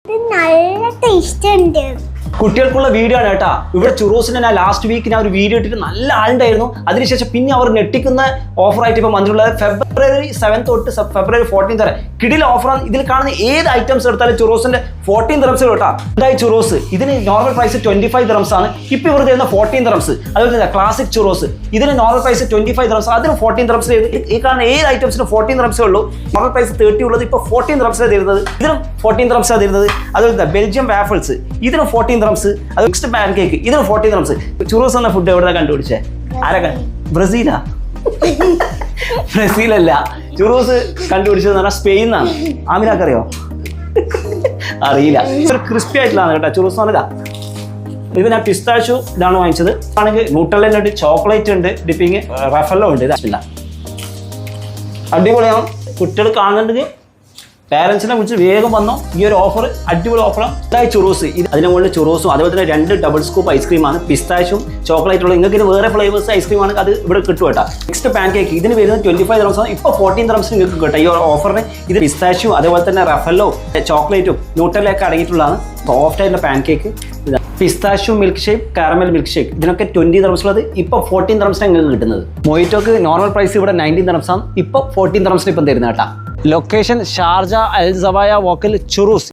നല്ല ടേസ്റ്റ് ഉണ്ട്. കുട്ടികൾക്കുള്ള വീഡിയോ ആണ് കേട്ടാ. ഇവിടെ ചുറോസിന് ഞാൻ ലാസ്റ്റ് വീക്ക് ഞാൻ ഒരു വീഡിയോ ഇട്ടിട്ട് നല്ല ആളുണ്ടായിരുന്നു. അതിനുശേഷം പിന്നെ അവർ ഞെട്ടിക്കുന്ന ഓഫറായിട്ട് ഇപ്പം വന്നിട്ടുള്ളത് ഫെബ്രുവരി 7 തൊട്ട് ഫെബ്രുവരി 14 വരെ കിടിൽ ഓഫറാണ്. ഇതിൽ കാണുന്ന ഏത് ഐറ്റംസ് എടുത്താലും ചുറോസിന്റെ 14 ദിറംസ് കേട്ടാ. ഇതായി ചുറോസ്, ഇതിന് നോർമൽ പ്രൈസ് 25 ദിറംസ് ആണ്. ഇപ്പൊ ഇവർ തരുന്ന 14 ദിറംസ്. അതുപോലെ തന്നെ ക്ലാസിക് ചുറോസ്, ഇതിന് നോർമൽ പ്രൈസ് 25 ദിറംസ്, അതിന് 14 ദിറംസ്. ഈ കാണുന്ന ഏത് ഐറ്റംസിന് 14 ദിറംസേ ഉള്ളൂ. നോർമൽ പ്രൈസ് 30 ഉള്ളത് ഇപ്പൊ 14 ദിറംസാണ് തരുന്നത്. ഇതിനും 14 ദിറംസാണ് തരുന്നത്. അതുപോലെ ബെൽജിയം വാഫിൾസ്, ഇതിന് 14 ദിറംസ്. അത് മിക്സ്ഡ് പാൻ കേക്ക്, ഇതിന് 14 ദിറംസ്. ചുറോസ് എന്ന ഫുഡ് എവിടെ കണ്ടുപിടിച്ചേ? ആരൊക്കെ? ബ്രസീലാ? ബ്രസീലല്ല, ചുറോസ് കണ്ടുപിടിച്ചത് പറഞ്ഞാൽ സ്പെയിനാണ്. ആമിനാക്കറിയോ? അറിയില്ല. ഒരു ക്രിസ്പി ആയിട്ടുള്ളതാണ് കേട്ടോ ചുറോസ്. നല്ലതാ. ഇത് ഞാൻ പിസ്താച്ചു ഇതാണ് വാങ്ങിച്ചത്. ആണെങ്കിൽ ന്യൂട്രല്ല ഉണ്ട്, ചോക്ലേറ്റ് ഉണ്ട്, ഡിപ്പിങ് റഫല്ലോ ഉണ്ട്. ഇതല്ല അടിപൊളിയാണ്. കുട്ടികൾ കാണുന്നുണ്ടെങ്കിൽ പാരൻസിനെ വിളിച്ച് വേഗം വന്നോ. ഈ ഒരു ഓഫർ അടിപൊളി ഓഫറാണ്. ഇതായി ചുറോസ്, അതിന് മുകളിൽ ചുറോസും അതുപോലെ തന്നെ 2 ഡബിൾ സ്കൂപ്പ് ഐസ്ക്രീമാണ്. പിസ്താച്ചും ചോക്ലേറ്റുള്ള. നിങ്ങൾക്ക് ഇത് വേറെ ഫ്ലേവേഴ്സ് ഐസ്ക്രീമാണ്, അത് ഇവിടെ കിട്ടും കേട്ടോ. നെക്സ്റ്റ് പാൻ കേക്ക്, ഇതിന് വരുന്നത് 25 ദിറംസ് ആണ്. ഇപ്പോൾ 14 ദിറംസിന് നിങ്ങൾക്ക് കിട്ടും ഈ ഓഫറിന്. ഇത് പിസ്താച്ചും അതുപോലെ തന്നെ റഫല്ലോ ചോക്ലേറ്റും ന്യൂട്രലൊക്കെ അടങ്ങിയിട്ടുള്ളതാണ്. സോഫ്റ്റ് ആയിട്ടുള്ള pan cake. Pistachio milk shake, caramel milk shake, ഇതിനൊക്കെ 20 ദിറംസ് ഉള്ളത് ഇപ്പോൾ 14 ദിറംസിനാണ് നിങ്ങൾക്ക് കിട്ടുന്നത്. മൊയ്റ്റോക്ക് നോർമൽ പ്രൈസ് ഇവിടെ 19 ദിറംസ് ആണ്. ഇപ്പോൾ 14 ദിറംസിന് ഇപ്പം തരുന്നത് കേട്ടോ. ലൊക്കേഷൻ ഷാർജ അൽ സവായ വോക്കൽ ചുറൂസ്.